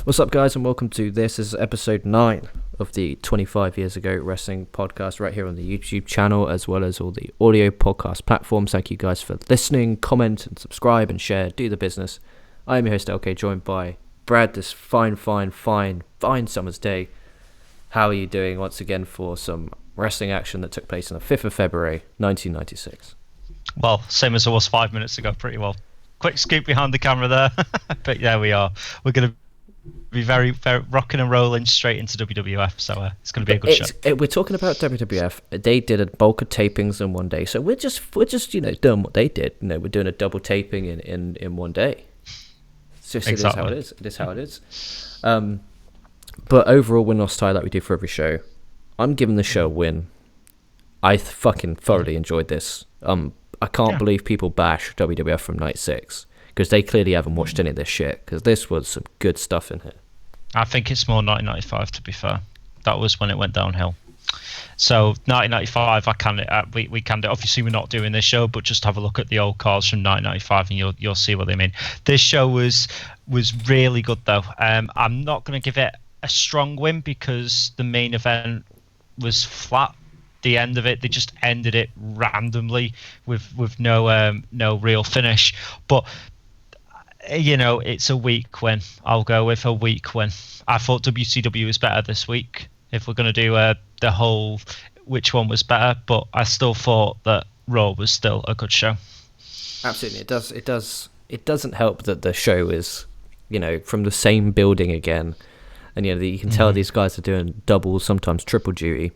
What's up, guys, and welcome to this is episode 9 of the 25 Years Ago Wrestling podcast right here on the YouTube channel, as well as all the audio podcast platforms. Thank you guys for listening, comment, and subscribe, and share. Do the business. I am your host, LK, joined by Brad this fine summer's day. How are you doing once again for some wrestling action that took place on the 5th of February, 1996? Well, same as it was 5 minutes ago, pretty well. Quick scoop behind the camera there. But there we are. We're going to be very rocking and rolling straight into WWF, so it's going to be a good show. We're talking about WWF. They did a bulk of tapings in one day, so we're just doing what they did. We're doing a double taping in one day. It's just exactly. It is how it is. But overall, win loss tie like we do for every show. I'm giving the show a win. I fucking thoroughly enjoyed this. I can't believe people bash WWF from night 6 because they clearly haven't watched any of this shit, because this was some good stuff in here. I think it's more 1995, to be fair. That was when it went downhill. So 1995, we canned it. Obviously, we're not doing this show, but just have a look at the old cards from 1995 and you'll see what they mean. This show was really good, though. I'm not going to give it a strong win because the main event was flat. The end of it, they just ended it randomly with no real finish. But it's a weak win. I'll go with a weak win. I thought WCW was better this week. If we're going to do the whole which one was better, but I still thought that Raw was still a good show. Absolutely, it doesn't help that the show is from the same building again, and you can tell these guys are doing double, sometimes triple duty.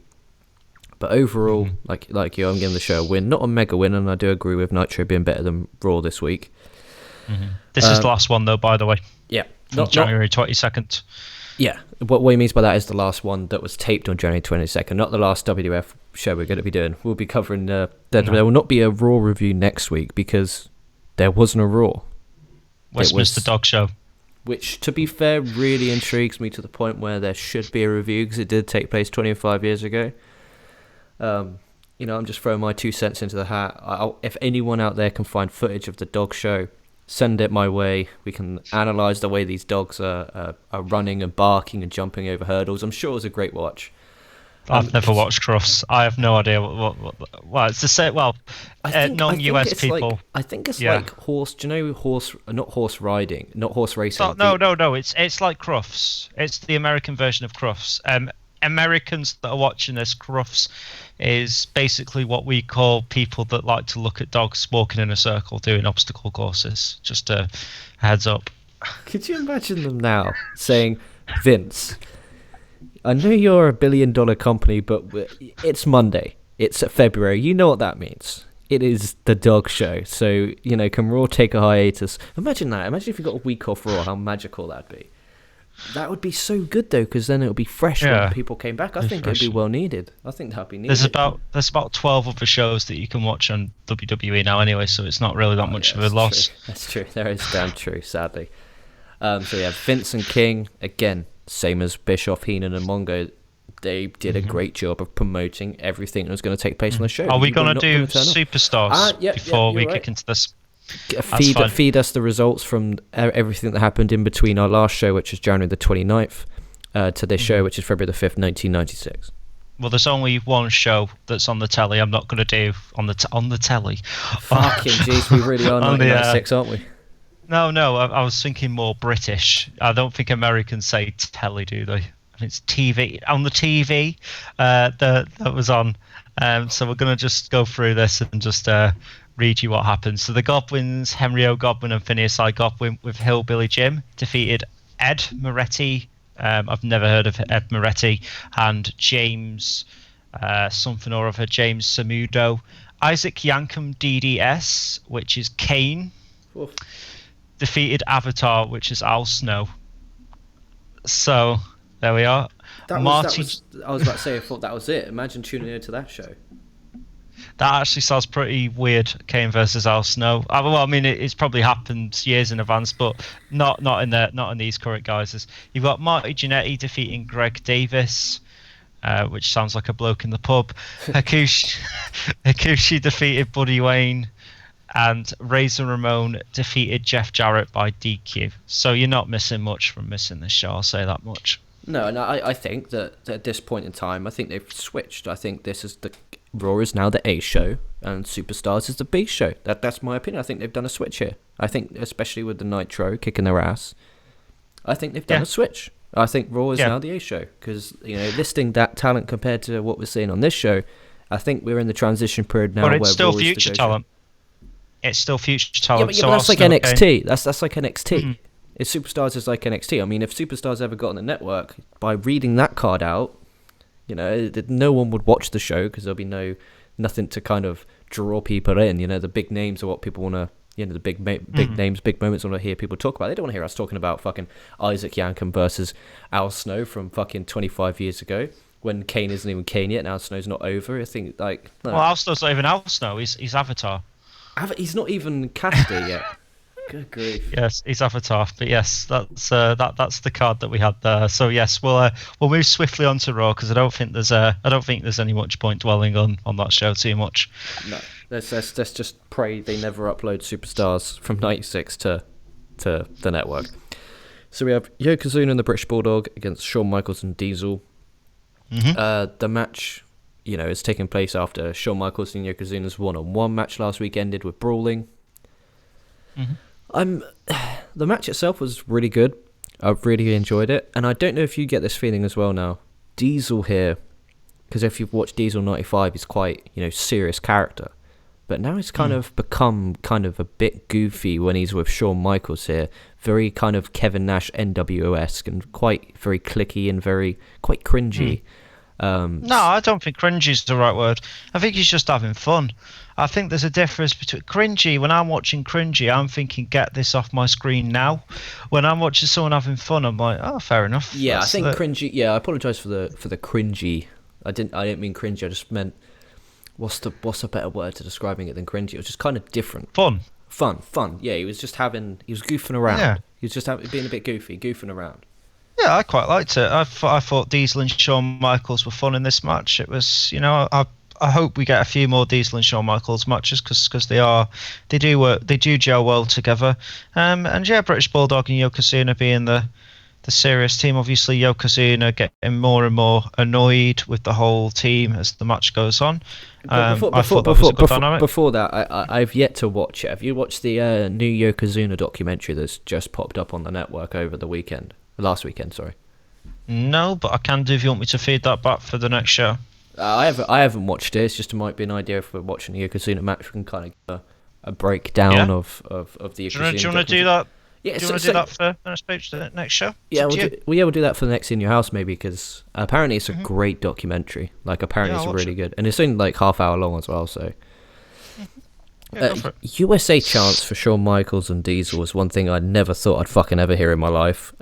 But overall, like you, I'm giving the show a win, not a mega win, and I do agree with Nitro being better than Raw this week. This is the last one, though, by the way. Yeah, January 22nd. Yeah, what he means by that is the last one that was taped on January 22nd, not the last WWF show we're going to be doing. We'll be covering there will not be a Raw review next week because there wasn't a Raw. Westminster Dog Show. Which, to be fair, really intrigues me to the point where there should be a review because it did take place 25 years ago. I'm just throwing my 2 cents into the hat. If anyone out there can find footage of the dog show, send it my way. We can analyse the way these dogs are running and barking and jumping over hurdles. I'm sure it was a great watch. I've never watched Crufts. I have no idea what it's the same. Well, non-US people. I think it's like horse. Do you know not horse riding, not horse racing? No. It's like Crufts. It's the American version of Crufts. Americans that are watching this, Crufts is basically what we call people that like to look at dogs walking in a circle doing obstacle courses. Just a heads up. Could you imagine them now saying, Vince, I know you're $1 billion company, but it's Monday. It's February. You know what that means. It is the dog show. So, can Raw take a hiatus? Imagine that. Imagine if you got a week off Raw, how magical that'd be. That would be so good, though, because then it would be fresh when people came back. I think it'd be well needed. I think that'd be needed. There's about 12 other shows that you can watch on WWE now anyway, so it's not really that much of a loss. True. That's true. That is damn true, sadly. Vince and King, again, same as Bischoff, Heenan, and Mongo. They did a great job of promoting everything that was going to take place on the show. Are we going to do Superstars before we kick into this? Feed us the results from everything that happened in between our last show, which is January the 29th, to this show, which is February the 5th, 1996. Well, there's only one show that's on the telly. I'm not going to do on the telly. Fucking jeez, we really are 1996, aren't we? No, I was thinking more British. I don't think Americans say telly, do they? It's TV. On the TV that was on. So we're going to just go through this and just read you what happened. So the Godwins, Henry O. Godwin and Phineas I. Godwin with Hillbilly Jim defeated Ed Moretti. I've never heard of Ed Moretti. And James something or other, James Samudo. Isaac Yankum DDS, which is Kane. Oof. Defeated Avatar, which is Al Snow. So there we are. I was about to say, I thought that was it. Imagine tuning into that show. That actually sounds pretty weird, Kane versus Al Snow. Well, I mean, it's probably happened years in advance, but not in these current guises. You've got Marty Jannetty defeating Greg Davis, which sounds like a bloke in the pub. Hakushi defeated Buddy Wayne. and Razor Ramon defeated Jeff Jarrett by DQ. So you're not missing much from missing this show, I'll say that much. No, and I think that at this point in time, I think they've switched. I think this is Raw is now the A show, and Superstars is the B show. That's my opinion. I think they've done a switch here. I think, especially with the Nitro kicking their ass, I think they've done a switch. I think Raw is now the A show, because, listing that talent compared to what we're seeing on this show, I think we're in the transition period now. But it's still Raw future talent. It's still future talent. Yeah, but that's like NXT. That's like NXT. Mm-hmm. If Superstars is like NXT, I mean, if Superstars ever got on the network, by reading that card out, no one would watch the show, because there'll be nothing to kind of draw people in. The big names are what people want to, the big names, big moments want to hear people talk about. They don't want to hear us talking about fucking Isaac Yankem versus Al Snow from fucking 25 years ago, when Kane isn't even Kane yet, and Al Snow's not over. I think, no. Well, Al Snow's not even Al Snow, he's Avatar. He's not even casted yet. Good grief. Yes, he's Avatar. But yes, that's the card that we had there. So yes, we'll move swiftly on to Raw, because I don't think there's any much point dwelling on that show too much. No, let's just pray they never upload Superstars from '96 to the network. So we have Yokozuna the British Bulldog against Shawn Michaels and Diesel. Mm-hmm. The match, is taking place after Shawn Michaels and Yokozuna's one-on-one match last week ended with brawling. Mm-hmm. The match itself was really good. I really enjoyed it, and I don't know if you get this feeling as well now. Diesel here, because if you've watched Diesel '95, he's quite serious character, but now he's kind of become kind of a bit goofy when he's with Shawn Michaels here. Very kind of Kevin Nash NWO-esque, and quite very clicky and very quite cringy. No, I don't think cringy is the right word. I think he's just having fun. I think there's a difference between cringy. When I'm watching cringy, I'm thinking, get this off my screen now. When I'm watching someone having fun, I'm like, oh, fair enough. Yeah, I think cringy. Yeah, I apologise for the cringy. I didn't mean cringy. I just meant what's a better word to describing it than cringy? It was just kind of different. Fun. Yeah, he was goofing around. Yeah. He was just being a bit goofy, goofing around. Yeah, I quite liked it. I thought Diesel and Shawn Michaels were fun in this match. It was, I hope we get a few more Diesel and Shawn Michaels matches, because they do gel well together. And yeah, British Bulldog and Yokozuna being the serious team. Obviously, Yokozuna getting more and more annoyed with the whole team as the match goes on. Before that, I've yet to watch it. Have you watched the new Yokozuna documentary that's just popped up on the network over the weekend? Last weekend, sorry. No, but I can do if you want me to feed that back for the next show. I haven't watched it. It's just, it might be an idea if we're watching the Yokozuna match, we can kind of get a breakdown of the Yokozuna. Do you want to do that? Yeah, do you want to do that for the next show? Yeah, we'll do that for the next In Your House maybe, because apparently it's a great documentary. Like, apparently it's really good, and it's only like half hour long as well. So. USA chants for Shawn Michaels and Diesel was one thing I never thought I'd fucking ever hear in my life.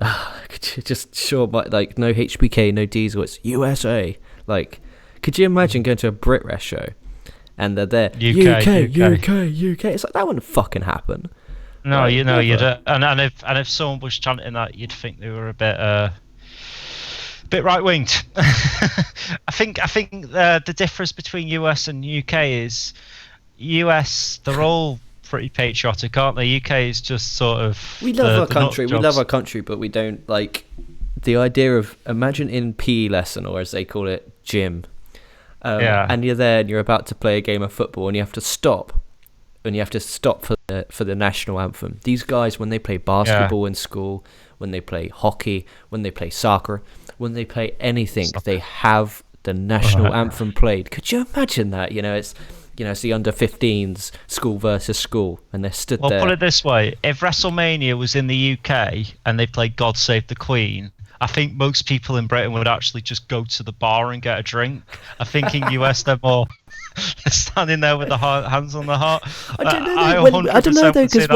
Just Shawn, like, no HBK, no Diesel, it's USA. Like, could you imagine going to a Brit Rest show and they're there, UK? It's like, that wouldn't fucking happen. No, you'd and if someone was chanting that, you'd think they were a bit right-winged. I think the difference between US and UK is US, they're all pretty patriotic, aren't they? UK is just sort of... We love our country, but we don't like the idea of, imagine in PE lesson, or as they call it, gym, and you're there and you're about to play a game of football and you have to stop for the national anthem. These guys, when they play basketball in school, when they play hockey, when they play soccer, when they play anything, they have the national anthem played. Could you imagine that? It's the under-15s, school versus school, and they're stood there. Well, put it this way. If WrestleMania was in the UK and they played God Save the Queen, I think most people in Britain would actually just go to the bar and get a drink. I think in US they're more standing there with the hands on the heart. I don't know though, because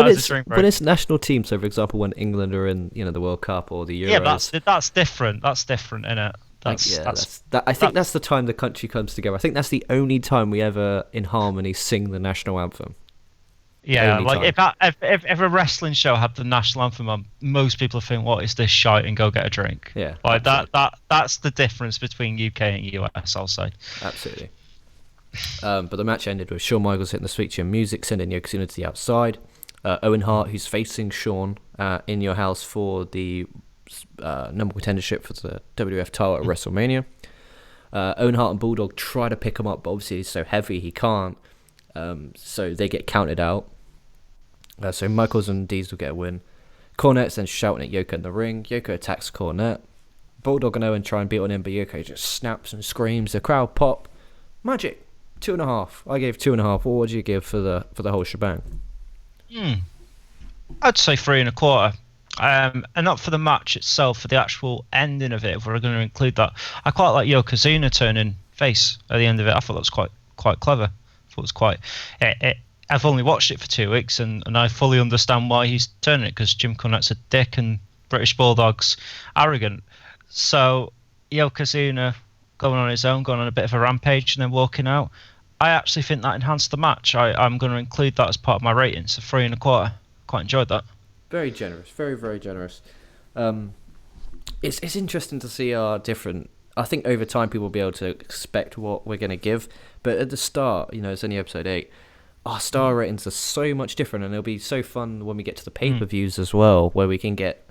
when it's national teams, so for example when England are in the World Cup or the Euros. Yeah, that's different. That's different, innit? I think that's the time the country comes together. I think that's the only time we ever, in harmony, sing the national anthem. Yeah, like if a wrestling show had the national anthem on, most people think, "What is this shite?" and go get a drink. Yeah, like that's the difference between UK and US, I'll say. Absolutely. But the match ended with Shawn Michaels hitting the sweet chin music, sending Yokozuna to the outside. Owen Hart, who's facing Shawn in your house for the number contendership for the WWF title at WrestleMania. Owen Hart and Bulldog try to pick him up, but obviously he's so heavy he can't. So they get counted out. So Michaels and Diesel get a win. Cornette's then shouting at Yoko in the ring. Yoko attacks Cornette. Bulldog and Owen try and beat on him, but Yoko just snaps and screams. The crowd pop. Magic. 2.5. I gave 2.5. What would you give for the whole shebang? I'd say 3.25. And not for the match itself, for the actual ending of it, if we're going to include that. I quite like Yokozuna turning face at the end of it. I thought that was quite clever. I thought it was quite... I've only watched it for 2 weeks, and I fully understand why he's turning it, because Jim Cornette's a dick and British Bulldog's arrogant. So Yokozuna going on his own, going on a bit of a rampage and then walking out, I actually think that enhanced the match. I'm going to include that as part of my rating, so 3.25. Quite enjoyed that. Very generous, very, very generous. It's interesting to see our different... I think over time people will be able to expect what we're going to give, but at the start, it's only episode 8, our star ratings are so much different, and it'll be so fun when we get to the pay-per-views as well, where we can get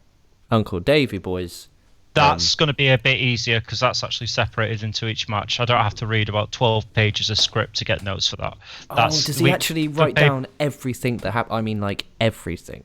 Uncle Davey boys. That's going to be a bit easier, because that's actually separated into each match. I don't have to read about 12 pages of script to get notes for that. Does he actually write down everything that happened? I mean, like, everything.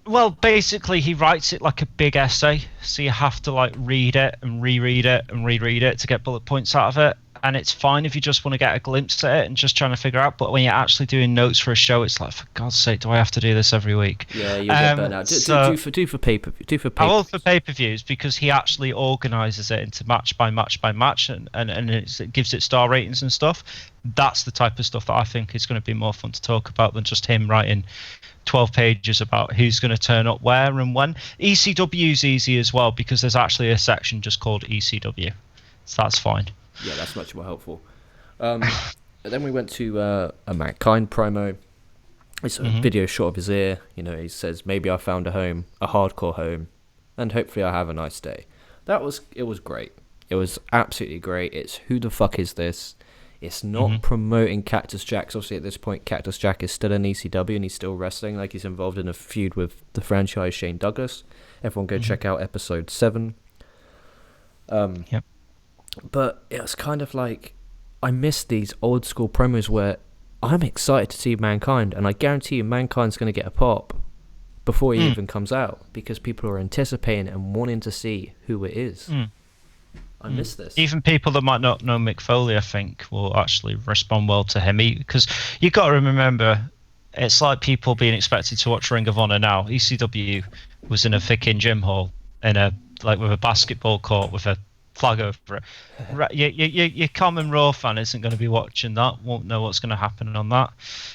Well, basically, he writes it like a big essay, so you have to read it and reread it and reread it to get bullet points out of it. And it's fine if you just want to get a glimpse at it and just trying to figure out. But when you're actually doing notes for a show, it's like, for God's sake, do I have to do this every week? Yeah, you'll get burnt out. Do for pay-per-view. I will for pay-per-views, because he actually organises it into match by match by match, and it gives it star ratings and stuff. That's the type of stuff that I think is going to be more fun to talk about than just him writing 12 pages about who's going to turn up where and when. ECW is easy as well, because there's actually a section just called ECW. So that's fine. Yeah, that's much more helpful. Then we went to a Mankind promo. It's a video shot of his ear. He says, maybe I found a home, a hardcore home, and hopefully I have a nice day. It was great. It was absolutely great. It's who the fuck is this? It's not promoting Cactus Jack. Obviously, at this point, Cactus Jack is still in ECW and he's still wrestling. Like, he's involved in a feud with the franchise Shane Douglas. Everyone go check out episode 7. Yep. But it was kind of like, I miss these old school promos where I'm excited to see Mankind, and I guarantee you Mankind's going to get a pop before he even comes out, because people are anticipating and wanting to see who it is. I miss this. Even people that might not know Mick Foley, I think, will actually respond well to him, because you've got to remember, it's like people being expected to watch Ring of Honor now. ECW was in a fucking gym hall, with a basketball court with a flag over it. Your common Raw fan isn't going to be watching that, won't know what's going to happen on that.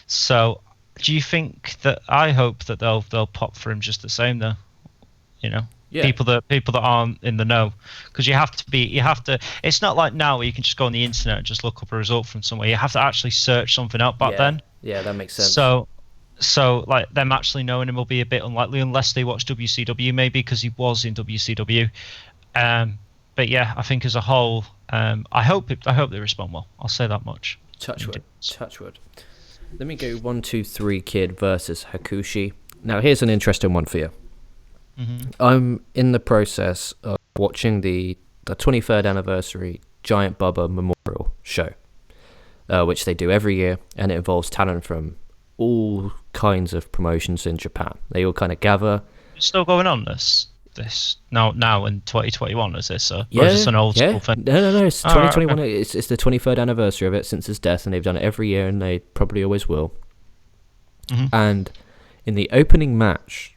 So do you think that... I hope that they'll pop for him just the same, though. Yeah. People that aren't in the know, because you have to. It's not like now where you can just go on the internet and just look up a result from somewhere. You have to actually search something out back then. Yeah, that makes sense. So like them actually knowing him will be a bit unlikely, unless they watch WCW, maybe, because he was in WCW. But yeah, I think as a whole, I hope they respond well. I'll say that much. Touchwood. Let me go 1, 2, 3 Kid versus Hakushi. Now here's an interesting one for you. I'm in the process of watching the 23rd anniversary Giant Bubba Memorial show, which they do every year, and it involves talent from all kinds of promotions in Japan. They all kind of gather. It's still going on this now in 2021, is this? Or is this an old school thing? No, it's 2021. Right, okay. It's the 23rd anniversary of it since his death, and they've done it every year, and they probably always will. And in the opening match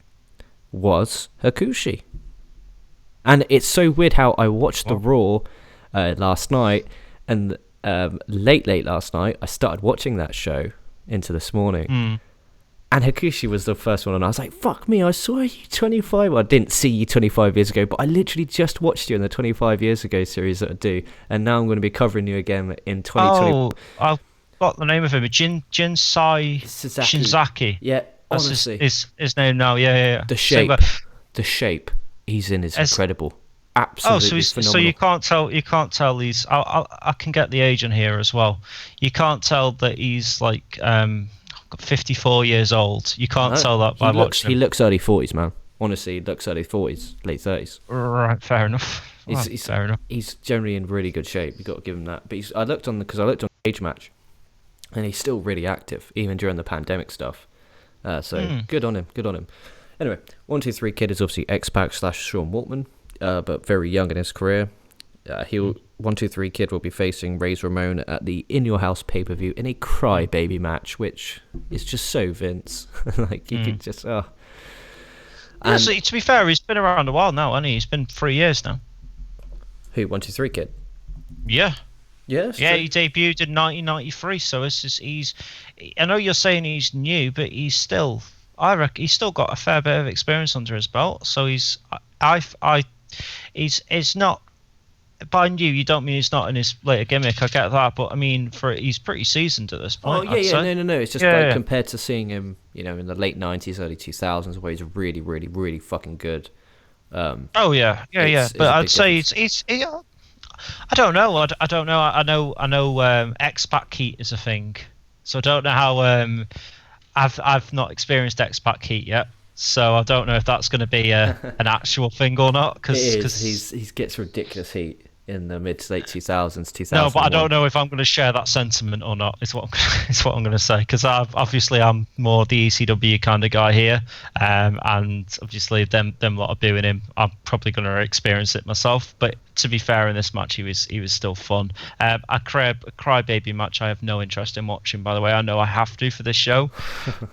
was Hakushi. And it's so weird how I watched the Raw last night, and late last night I started watching that show into this morning, and Hakushi was the first one, and I was like, fuck me, I saw you 25... Well, I didn't see you 25 years ago, but I literally just watched you in the 25 years ago series that I do, and now I'm going to be covering you again in 2020. Oh, I've got the name of him, Jinsai Shinzaki. Yeah, honestly. His name now, yeah. The shape he's in is incredible. absolutely so phenomenal. you can't tell he's. I can get the age in here as well. You can't tell that he's like 54 years old. You can't tell that by watching him. He looks early 40s, man. Honestly, he looks early 40s, late 30s. Right, fair enough. Fair enough. He's generally in really good shape. You got to give him that. But I looked on Cage Match, and he's still really active even during the pandemic stuff. Good on him. Good on him. Anyway, 123 Kid is obviously X-Pac / Sean Waltman, but very young in his career. 123 Kid will be facing Razor Ramon at the In Your House pay-per-view in a crybaby match, which is just so Vince. Like, you could just... Yeah, so, to be fair, he's been around a while now, hasn't he? He's been 3 years now. Who, 123 Kid? Yeah. Yes. Yeah, he debuted in 1993, so he's... I know you're saying he's new, but he's still... I reckon he's still got a fair bit of experience under his belt, so he's not... By new, you don't mean he's not in his later gimmick. I get that, but I mean, he's pretty seasoned at this point. Oh yeah, no. It's just compared to seeing him, in the late '90s, early 2000s, where he's really, really, really fucking good. But I'd say he's I don't know. I don't know. I know X-Pac heat is a thing, so I don't know how. I've not experienced X-Pac heat yet. So I don't know if that's going to be an actual thing or not. Because he gets ridiculous heat in the mid to late 2000s, 2001. No, but I don't know if I'm going to share that sentiment or not. Is what I'm going to say. Because I'm more the ECW kind of guy here, and obviously them lot are booing him. I'm probably going to experience it myself. But to be fair, in this match, he was still fun. A crybaby match, I have no interest in watching. By the way, I know I have to for this show,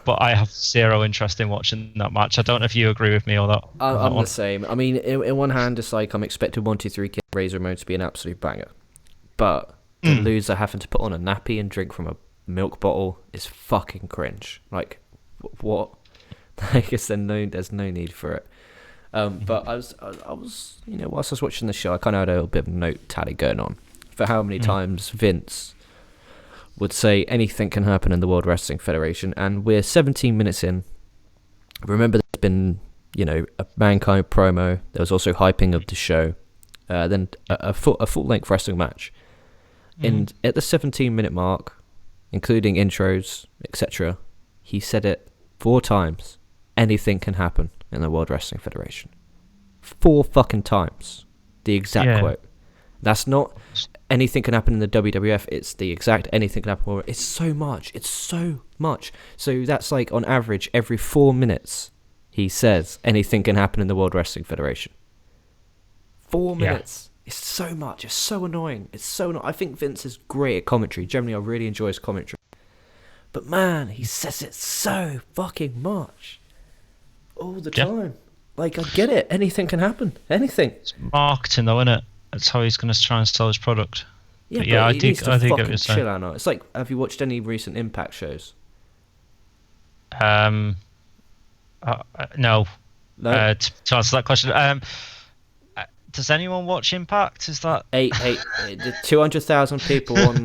but I have zero interest in watching that match. I don't know if you agree with me or not. I'm the same. I mean, in one hand, it's like I'm expecting 123 Kid Razor Ramon to be an absolute banger, but the loser having to put on a nappy and drink from a milk bottle is fucking cringe. Like, what? I guess there's no need for it. But I was, whilst I was watching the show, I kind of had a little bit of a note tally going on for how many times Vince would say anything can happen in the World Wrestling Federation, and we're 17 minutes in. Remember, there's been, a Mankind promo. There was also hyping of the show. Then a full-length wrestling match. And at the 17-minute mark, including intros, etc., he said it 4 times. Anything can happen in the World Wrestling Federation. 4 fucking times. The exact quote. That's not anything can happen in the WWF. It's the exact anything can happen. It's so much. It's so much. So that's like on average every 4 minutes he says anything can happen in the World Wrestling Federation. 4 minutes. It's so much. It's so annoying. I think Vince is great at commentary. Generally, I really enjoy his commentary. But man, he says it so fucking much. All the time. Like, I get it. Anything can happen. Anything. It's marketing, though, isn't it? That's how he's going to try and sell his product. Yeah, I think it was chill out. It's like, have you watched any recent Impact shows? No. To answer that question, does anyone watch Impact? Is that 200,000 people on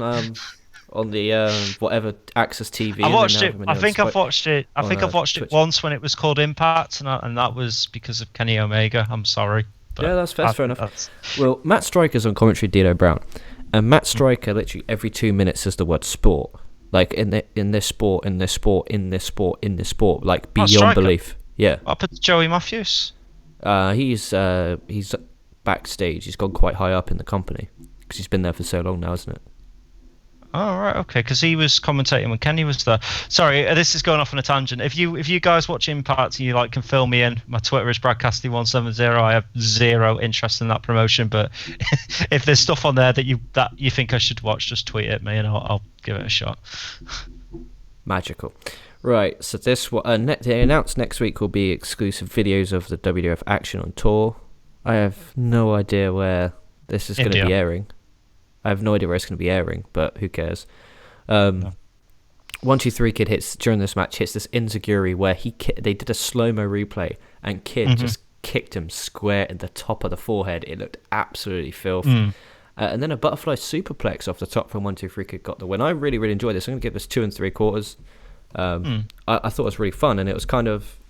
the whatever Access TV? I watched it. I think I've watched it. I've watched it once when it was called Impact, and that was because of Kenny Omega. I'm sorry. Yeah, that's fair enough. Well, Matt Stryker's on commentary, Dino Brown, and Matt Stryker literally every 2 minutes says the word sport, like in this sport, like beyond belief. Yeah. Up at Joey Matthews. He's backstage. He's gone quite high up in the company because he's been there for so long now, isn't it? Oh, right, okay, because he was commentating when Kenny was there. Sorry, this is going off on a tangent. If you guys watch Impact and you can fill me in, my Twitter is Bradcasty170. I have zero interest in that promotion, but if there's stuff on there that you think I should watch, just tweet at me and I'll give it a shot. Magical. Right, so they announced next week will be exclusive videos of the WWF action on tour. I have no idea where this is going to be airing. I have no idea where it's going to be airing, but who cares? 123 Kid during this match hits this enziguri where they did a slow-mo replay and Kid just kicked him square in the top of the forehead. It looked absolutely filthy. And then a butterfly superplex off the top from 123 Kid got the win. I really, really enjoyed this. I'm going to give this 2 3/4. I thought it was really fun, and it was kind of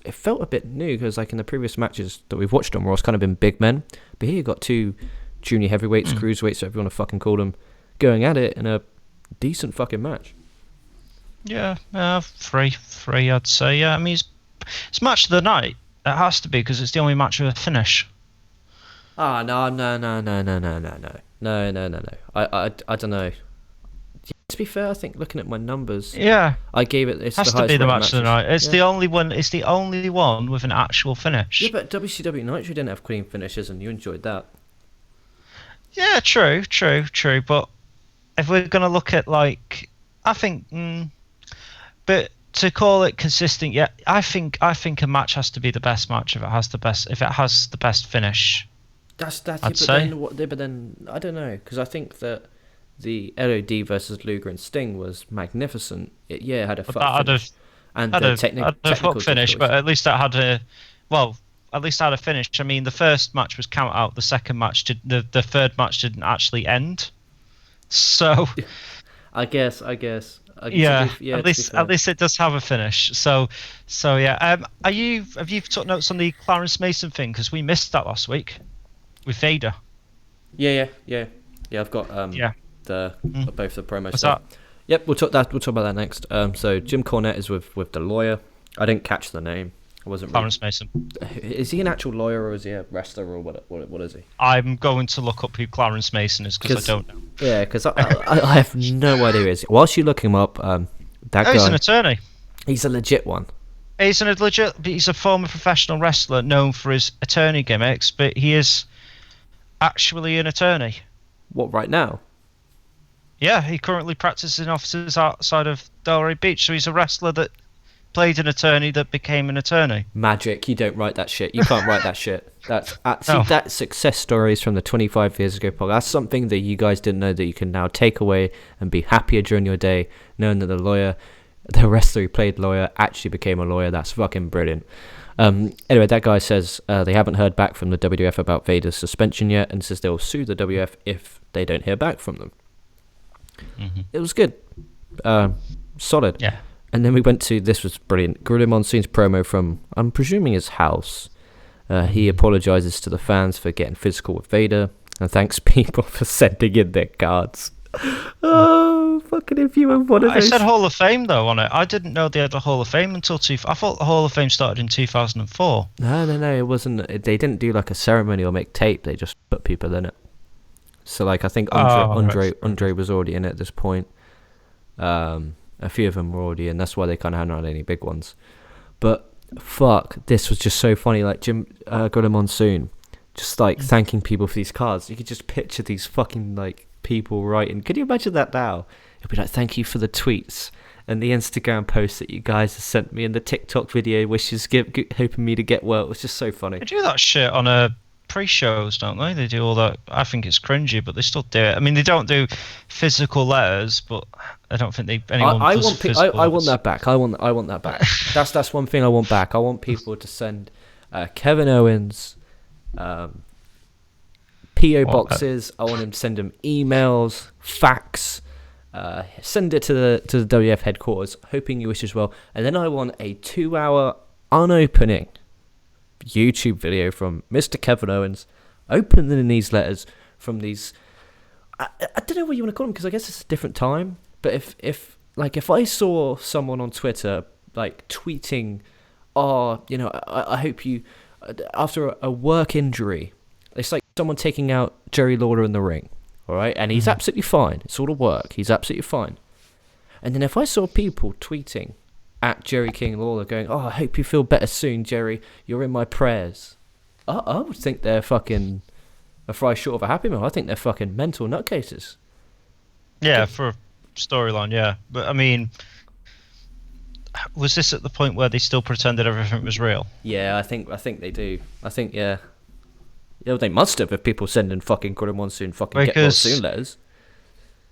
it felt a bit new because like in the previous matches that we've watched on Raw, it's kind of been big men, but here you got two junior heavyweights, cruiserweights, whatever you want to fucking call them, going at it in a decent fucking match. Yeah, three, I'd say. Yeah, I mean, it's match of the night. It has to be because it's the only match with a finish. Ah, no. I don't know. To be fair, I think looking at my numbers, I gave it. It's has the to be the match of of the night. It's the only one. It's the only one with an actual finish. Yeah, but WCW Nitro didn't have clean finishes, and you enjoyed that. Yeah, true. But if we're gonna look at like, I think, but to call it consistent, yeah, I think a match has to be the best match if it has the best finish. That's I'd say. But then I don't know, because I think that the LOD versus Luger and Sting was magnificent. It had a fuck finish. Had a fuck finish, but at least that had a finish. I mean, the first match was count out. The second match the third match didn't actually end. So, I guess. At least it does have a finish. So yeah. Have you took notes on the Clarence Mason thing? Because we missed that last week with Vader. Yeah. I've got both the promos. What's that? Yep, we'll talk about that next. So Jim Cornette is with the lawyer. I didn't catch the name. I wasn't. Clarence Mason. Is he an actual lawyer or is he a wrestler or what is he? I'm going to look up who Clarence Mason is because I don't know. Yeah, because I have no idea who he is. Whilst you look him up, that guy. He's an attorney. He's a legit one. He's a former professional wrestler known for his attorney gimmicks, but he is actually an attorney. What, right now? Yeah, he currently practices in offices outside of Delray Beach, so he's a wrestler that played an attorney that became an attorney. Magic, you don't write that shit. You can't write that shit. That's success stories from the 25 years ago podcast. That's something that you guys didn't know that you can now take away and be happier during your day, knowing that the wrestler who played lawyer actually became a lawyer. That's fucking brilliant. Anyway, that guy says they haven't heard back from the WWF about Vader's suspension yet, and says they'll sue the WWF if they don't hear back from them. Mm-hmm. It was good. Solid. Yeah. And then we went to, this was brilliant, Gorilla Monsoon's promo from, I'm presuming, his house. He apologises to the fans for getting physical with Vader, and thanks people for sending in their cards. Oh, fucking if you were one of those. I said Hall of Fame, though, on it. I didn't know they had a Hall of Fame until I thought the Hall of Fame started in 2004. No, it wasn't. They didn't do like a ceremony or make tape. They just put people in it. So, like, I think Andre was already in it at this point. A few of them were already in. That's why they kind of hadn't had any big ones. But fuck, this was just so funny. Like Gorilla Monsoon, just like thanking people for these cards. You could just picture these fucking like people writing. Could you imagine that now? It'd be like, thank you for the tweets and the Instagram posts that you guys have sent me and the TikTok video wishes, hoping me to get well. It was just so funny. They do that shit on pre-shows, don't they? They do all that. I think it's cringy, but they still do it. I mean, they don't do physical letters, but I don't think anyone does physical I want that back. I want that back. That's one thing I want back. I want people to send Kevin Owens PO boxes. I want him to send them emails, fax. Send it to the WF headquarters, hoping you wish as well. And then I want a 2-hour unopening YouTube video from Mr. Kevin Owens, opening these letters from these. I don't know what you want to call them because I guess it's a different time. But if I saw someone on Twitter like tweeting, I hope you after a work injury, it's like someone taking out Jerry Lawler in the ring, all right, and he's absolutely fine. It's all a work. He's absolutely fine. And then if I saw people tweeting at Jerry King Lawler going, I hope you feel better soon, Jerry. You're in my prayers. I would think they're fucking a fry short of a happy meal. I think they're fucking mental nutcases. Yeah, for a storyline, yeah. But I mean, was this at the point where they still pretended everything was real? Yeah, I think they do. I think, yeah. Yeah, they must have if people sending fucking Gorilla Monsoon fucking get well soon letters.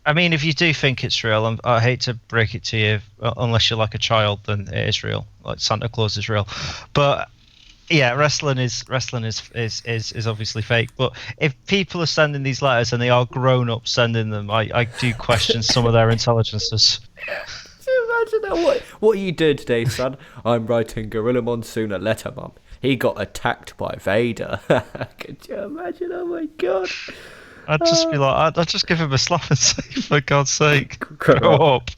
I mean, if you do think it's real, I hate to break it to you, unless you're like a child, then it is real. Like Santa Claus is real, but yeah, wrestling is obviously fake. But if people are sending these letters and they are grown up sending them, I do question some of their intelligences. imagine that? What are you doing today, son? I'm writing Gorilla Monsoon a letter, Mum. He got attacked by Vader. Could you imagine? Oh my god. I'd just be like, I'd just give him a slap and say, for God's sake, grow up.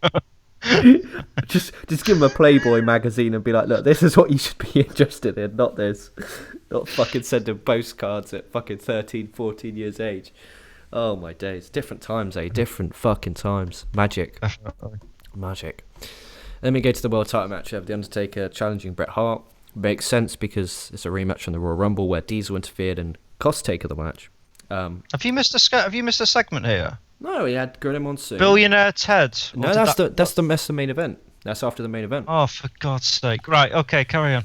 just give him a Playboy magazine and be like, look, this is what you should be interested in, not this. Not fucking sending postcards at fucking 13, 14 years age. Oh my days. Different times, eh? Different fucking times. Magic. Magic. Then we go to the world title match. We have The Undertaker challenging Bret Hart. Makes sense because it's a rematch from the Royal Rumble where Diesel interfered and cost Taker the match. Have you missed a segment here? No, he had Gorilla Monsoon. Billionaire Ted. No, that's the main event. That's after the main event. Oh, for God's sake! Right, okay, carry on.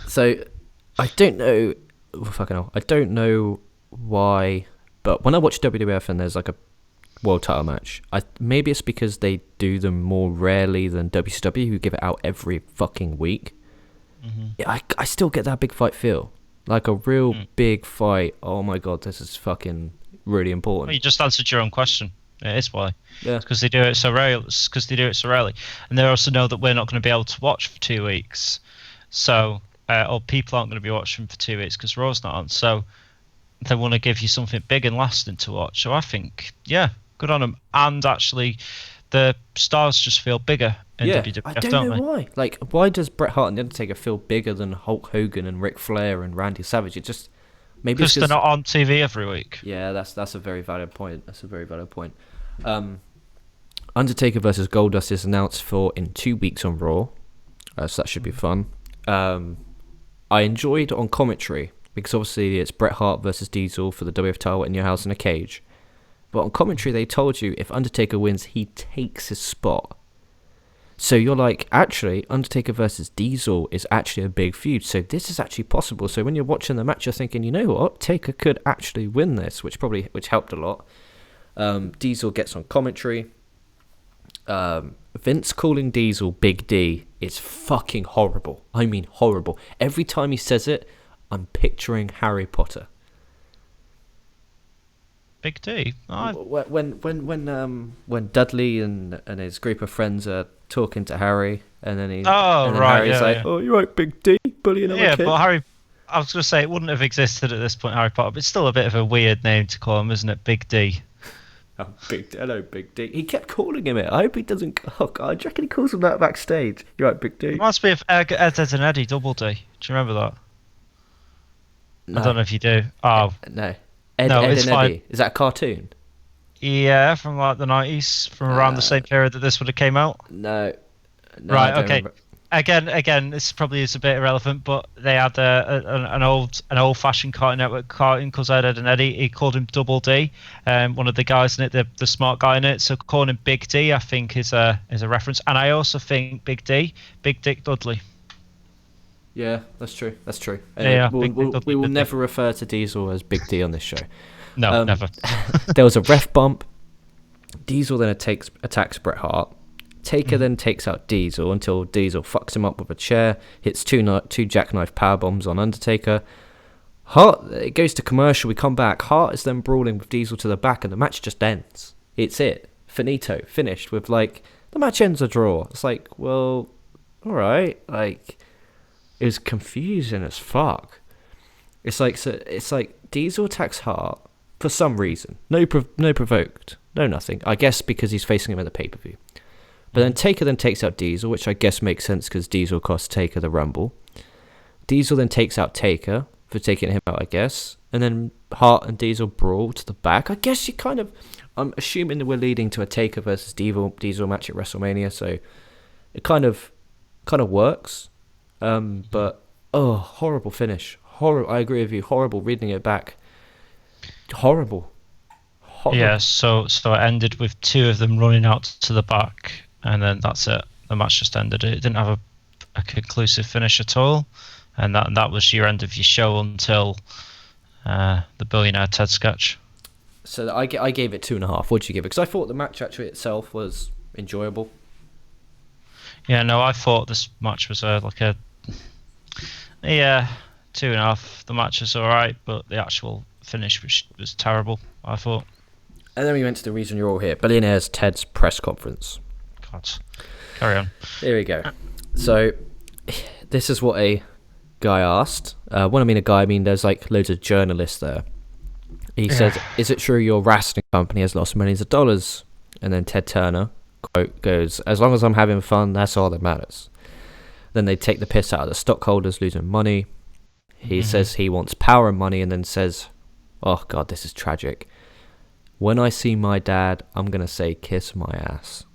So, I don't know. Fucking hell, I don't know why, but when I watch WWF and there's like a world title match, maybe it's because they do them more rarely than WCW, who give it out every fucking week. Mm-hmm. I still get that big fight feel, like a real big fight. Oh my god, this is fucking really important. Well, you just answered your own question. It is why. Yeah. Because they do it so rarely. Because they do it so rarely, and they also know that we're not going to be able to watch for 2 weeks. So, or people aren't going to be watching for 2 weeks because Raw's not on. So, they want to give you something big and lasting to watch. So I think, yeah, good on them. And actually, the stars just feel bigger in WWF, I don't know why. Like, why does Bret Hart and The Undertaker feel bigger than Hulk Hogan and Ric Flair and Randy Savage? It just maybe because they're not on TV every week. Yeah, that's a very valid point. That's a very valid point. Undertaker versus Goldust is announced for in 2 weeks on Raw, so that should be fun. I enjoyed on commentary because obviously it's Bret Hart versus Diesel for the WWF title in your house in a cage. But on commentary they told you if Undertaker wins, he takes his spot. So you're like, actually, Undertaker versus Diesel is actually a big feud. So this is actually possible. So when you're watching the match, you're thinking, you know what, Taker could actually win this, which helped a lot. Diesel gets on commentary. Vince calling Diesel Big D is fucking horrible. I mean horrible. Every time he says it, I'm picturing Harry Potter. Big D. When Dudley and his group of friends are talking to Harry, and then Harry's like, "Oh, you're right, Big D, bullying other kid." But Harry, I was going to say it wouldn't have existed at this point, Harry Potter, but it's still a bit of a weird name to call him, isn't it? Big D. Oh, hello, Big D. He kept calling him it. I hope he doesn't. Oh God, do you reckon he calls him that backstage? You're right, Big D. It must be if Ed and Eddie Double D. Do you remember that? No. I don't know if you do. Oh no. Ed and Eddie. Is that a cartoon? Yeah, from like the 90s, from around the same period that this would have came out. No. Right. Okay. Remember. Again, this probably is a bit irrelevant, but they had an old-fashioned Cartoon Network cartoon called Ed and Eddie. He called him Double D, one of the guys in it, the smart guy in it. So calling him Big D, I think, is a reference. And I also think Big Dick Dudley. Yeah, that's true. That's true. Yeah, we will never refer to Diesel as Big D on this show. No, never. There was a ref bump. Diesel then attacks Bret Hart. Taker then takes out Diesel until Diesel fucks him up with a chair, hits two jackknife power bombs on Undertaker. Hart, it goes to commercial, we come back. Hart is then brawling with Diesel to the back and the match just ends. It's it. Finito. Finished with like, the match ends a draw. It's like, well, alright. Like, it was confusing as fuck. It's like Diesel attacks Hart for some reason. No provoked. No nothing. I guess because he's facing him at the pay-per-view. But then Taker then takes out Diesel, which I guess makes sense because Diesel cost Taker the Rumble. Diesel then takes out Taker for taking him out, I guess. And then Hart and Diesel brawl to the back. I guess I'm assuming that we're leading to a Taker versus Diesel match at WrestleMania, so it kind of works. But horrible finish. I agree with you. Horrible. Reading it back. Horrible. Yeah. So it ended with two of them running out to the back, and then that's it. The match just ended. It didn't have a conclusive finish at all, and that was your end of your show until the Billionaire Ted sketch. So I gave it 2.5. What'd you give it? Because I thought the match actually itself was enjoyable. Yeah. No, I thought this match was 2.5. The match is all right, but the actual finish was terrible, I thought. And then we went to the reason you're all here, Billionaire's Ted's press conference. God. Carry on. Here we go. So, this is what a guy asked. When I mean a guy, I mean there's like loads of journalists there. He says, "Is it true your wrestling company has lost millions of dollars?" And then Ted Turner, quote, goes, "As long as I'm having fun, that's all that matters." Then they take the piss out of the stockholders losing money. He says he wants power and money, and then says, oh God, this is tragic. "When I see my dad, I'm going to say, kiss my ass."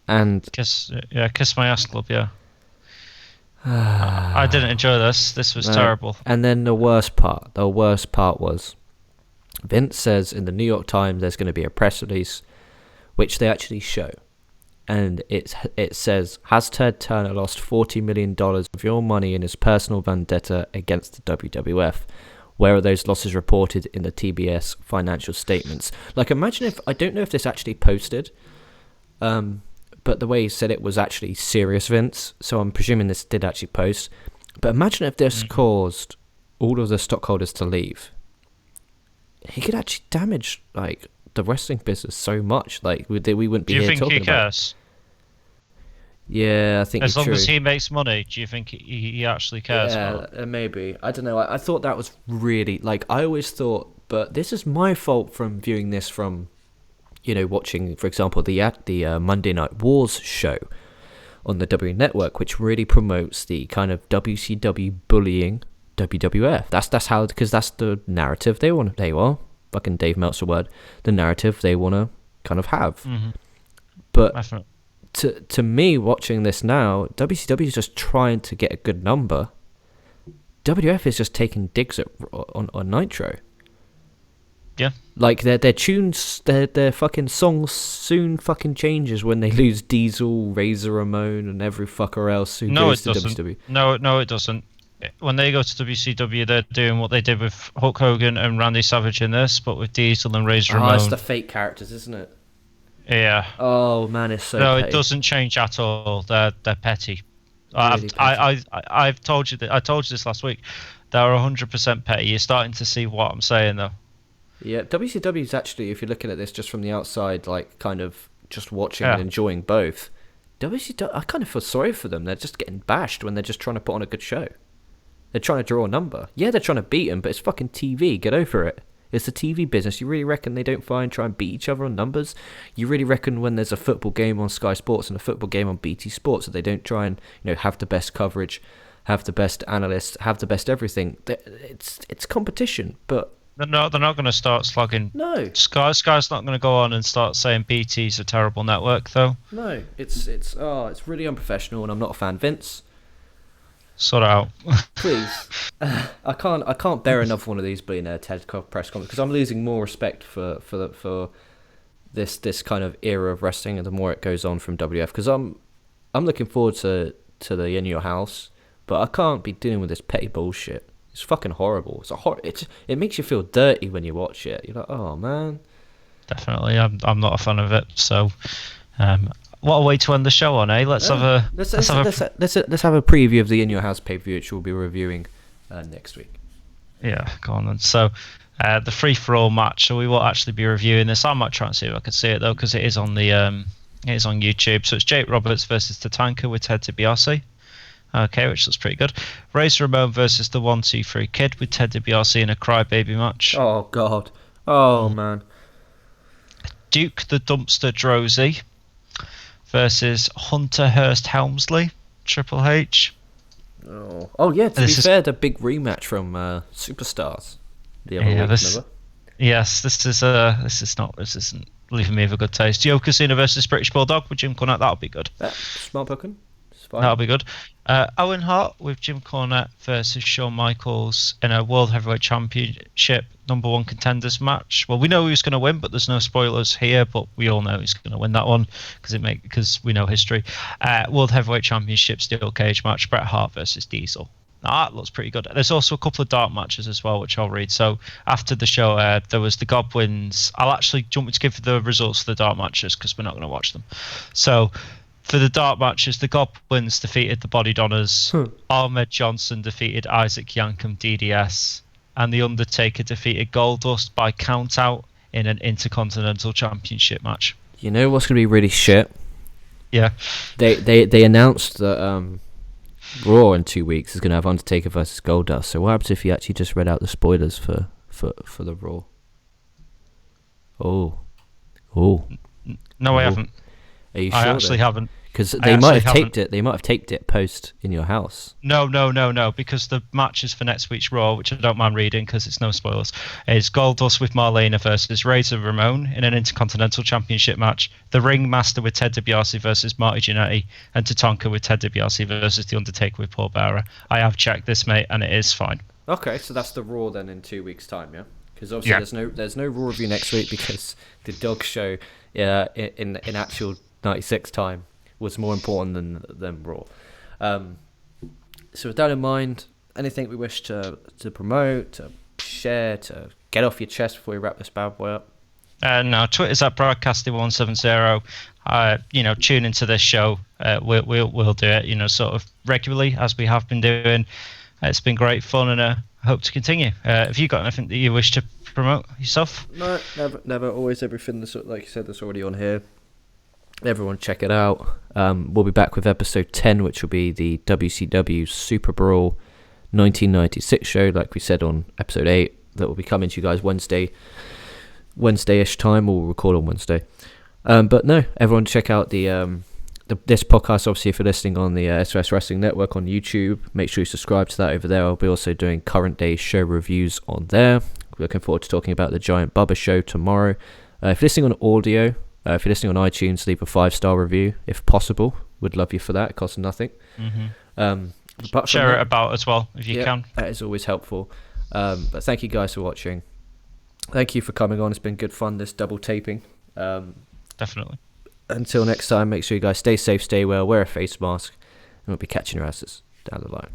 And Kiss my ass club, yeah. I didn't enjoy this. This was terrible. And then the worst part was Vince says in the New York Times there's going to be a press release, which they actually show. And it says, "Has Ted Turner lost $40 million of your money in his personal vendetta against the WWF? Where are those losses reported in the TBS financial statements?" Like, imagine if, I don't know if this actually posted, but the way he said it was actually serious, Vince. So I'm presuming this did actually post. But imagine if this caused all of the stockholders to leave. He could actually damage, like, the wrestling business so much. Like, we wouldn't be here talking about. Do you think he cares? Yeah, I think as long as he makes money, do you think he actually cares? Yeah, maybe. I don't know. I thought that was really, like, I always thought, but this is my fault from viewing this from, you know, watching, for example, the Monday Night Wars show on the W Network, which really promotes the kind of WCW bullying WWF. That's how, because that's the narrative they are fucking Dave Meltzer word, the narrative they want to kind of have. But Definitely. to me, watching this now, WCW is just trying to get a good number. WWF is just taking digs on Nitro. Yeah. Like, their tunes, their fucking songs soon fucking changes when they lose Diesel, Razor Ramon, and every fucker else who goes to WCW. No, it doesn't. When they go to WCW, they're doing what they did with Hulk Hogan and Randy Savage in this, but with Diesel and Razor Ramon. Oh, it's the fake characters, isn't it? Yeah. Oh man, it's so. No, petty. It doesn't change at all. They're petty. Really petty. I've told you that. I told you this last week. They're 100% petty. You're starting to see what I'm saying, though. Yeah, WCW is actually, if you're looking at this just from the outside, like kind of just watching and enjoying both. WCW, I kind of feel sorry for them. They're just getting bashed when they're just trying to put on a good show. They're trying to draw a number. Yeah, they're trying to beat them, but it's fucking TV. Get over it. It's the TV business. You really reckon they don't try and beat each other on numbers? You really reckon when there's a football game on Sky Sports and a football game on BT Sports that they don't try and, you know, have the best coverage, have the best analysts, have the best everything? It's competition, but they're not going to start slugging. No. Sky's not going to go on and start saying BT's a terrible network, though. No, it's really unprofessional, and I'm not a fan. Vince, sort it out. Please. I can't bear another one of these billionaire TED press conferences, because I'm losing more respect for this kind of era of wrestling, and the more it goes on from WF, because I'm looking forward to the In Your House, but I can't be dealing with this petty bullshit. It's fucking horrible. It makes you feel dirty when you watch it. You're like, oh man. Definitely, I'm not a fan of it. So, what a way to end the show on, eh? Let's have a preview of the In Your House pay-per-view, which we'll be reviewing next week. Yeah, go on then. So, the free-for-all match. So we will actually be reviewing this. I might try and see if I can see it though, because it is on the it is on YouTube. So it's Jake Roberts versus Tatanka with Ted DiBiase. Okay, which looks pretty good. Razor Ramon versus the 1-2-3 Kid with Ted DiBiase in a crybaby match. Oh god. Oh man. Duke the Dumpster Droese versus Hunter Hearst Helmsley, Triple H. Oh yeah. To be fair, the big rematch from Superstars the other week. This isn't leaving me with a good taste. Yokozuna versus British Bulldog with Jim Cornette. That'll be good. Smart booking. That'll be good. Owen Hart with Jim Cornette versus Shawn Michaels in a World Heavyweight Championship #1 contenders match. Well, we know who's going to win, but there's no spoilers here. But we all know who's going to win that one because we know history. World Heavyweight Championship steel cage match: Bret Hart versus Diesel. Now, that looks pretty good. There's also a couple of dark matches as well, which I'll read. So after the show, there was the Godwins. I'll actually jump to give the results of the dark matches because we're not going to watch them. So. For the dark matches, the Goblins defeated the Body Donners, Ahmed Johnson defeated Isaac Yankem DDS, and The Undertaker defeated Goldust by countout in an Intercontinental Championship match. You know what's gonna be really shit? Yeah. They announced that Raw in 2 weeks is gonna have Undertaker versus Goldust. So what happens if you actually just read out the spoilers for the Raw? Oh. No, I haven't. Are you I sure? actually haven't. Because they might have taped it. They might have taped it post in your house. No. Because the matches for next week's Raw, which I don't mind reading because it's no spoilers, is Goldust with Marlena versus Razor Ramon in an Intercontinental Championship match. The Ringmaster with Ted DiBiase versus Marty Jannetty, and Tatanka with Ted DiBiase versus The Undertaker with Paul Bearer. I have checked this, mate, and it is fine. Okay, so that's the Raw then in 2 weeks' time, yeah. Because obviously there's no Raw review next week because the dog show, in actual '96 time, was more important than Raw. So with that in mind, anything we wish to promote, to share, to get off your chest before we wrap this bad boy up? No, Twitter's at Broadcasting170. Tune into this show. We'll do it, sort of regularly as we have been doing. It's been great fun, and I hope to continue. Have you got anything that you wish to promote yourself? No, never. Always everything that's, like you said, that's already on here. Everyone check it out. We'll be back with episode 10, which will be the WCW SuperBrawl 1996 show, like we said on episode 8. That will be coming to you guys Wednesday-ish time. We'll record on Wednesday. But no, everyone check out this podcast. Obviously, if you're listening on the SOS Wrestling Network on YouTube, make sure you subscribe to that over there. I'll be also doing current day show reviews on there. Looking forward to talking about the Giant Bubba show tomorrow. If you're listening on audio, if you're listening on iTunes, leave a 5-star review if possible. Would love you for that. It costs nothing. Share it about as well if you can. That is always helpful. But thank you guys for watching. Thank you for coming on. It's been good fun, this double taping. Definitely. Until next time, make sure you guys stay safe, stay well, wear a face mask, and we'll be catching your asses down the line.